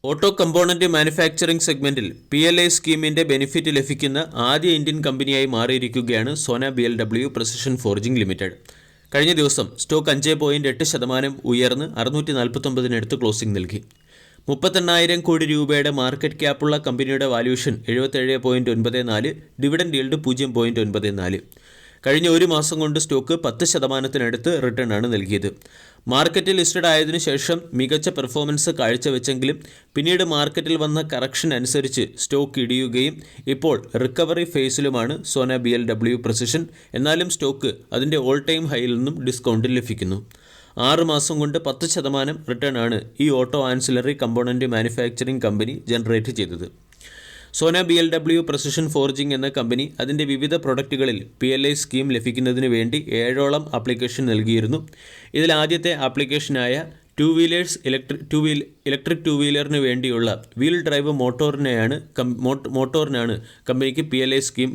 Auto component manufacturing സെഗ്മെന്റിൽ PLI സ്കീമിന്റെ benefit ലഭിക്കുന്ന ആദ്യ ഇന്ത്യൻ കമ്പനിയായി മാറിയിരിക്കുകയാണ് Sona BLW precision forging limited. കഴിഞ്ഞ ദിവസം സ്റ്റോക്ക് 5.8% ഉയർന്ന് 649-നടുത്ത് ക്ലോസിംഗ് നൽകി. 38,000 കോടി രൂപയുടെ മാർക്കറ്റ് ക്യാപ്പുള്ള കമ്പനിയുടെ വാല്യൂഷൻ 77.94, ഡിവിഡൻഡ് ഈൽഡ് 0.94. കഴിഞ്ഞ ഒരു മാസം കൊണ്ട് സ്റ്റോക്ക് 10%-നടുത്ത് റിട്ടേൺ ആണ് നൽകിയത്. മാർക്കറ്റിൽ ലിസ്റ്റഡ് ആയതിനു ശേഷം മികച്ച പെർഫോമൻസ് കാഴ്ചവെച്ചെങ്കിലും പിന്നീട് മാർക്കറ്റിൽ വന്ന കറക്ഷൻ അനുസരിച്ച് സ്റ്റോക്ക് ഇടിയുകയും ഇപ്പോൾ റിക്കവറി ഫേസിലുമാണ് സോന BLW പ്രസിഷൻ. എന്നാലും സ്റ്റോക്ക് അതിൻ്റെ ഓൾ ടൈം ഹൈയിൽ നിന്നും ഡിസ്കൗണ്ടിൽ ലഭിക്കുന്നു. 6 മാസം കൊണ്ട് 10% റിട്ടേൺ ആണ് ഈ auto ancillary component manufacturing company generate ചെയ്തത്. സോന BLW പ്രസിഷൻ ഫോർജിംഗ് എന്ന കമ്പനി അതിൻ്റെ വിവിധ പ്രൊഡക്റ്റുകളിൽ PLI സ്കീം ലഭിക്കുന്നതിന് വേണ്ടി 7ഓളം ആപ്ലിക്കേഷൻ നൽകിയിരുന്നു. ഇതിൽ ആദ്യത്തെ ആപ്ലിക്കേഷനായ ഇലക്ട്രിക് ടു വീലറിന് വേണ്ടിയുള്ള വീൽ ഡ്രൈവ് മോട്ടോറിനാണ് കമ്പനിക്ക് PLI സ്കീം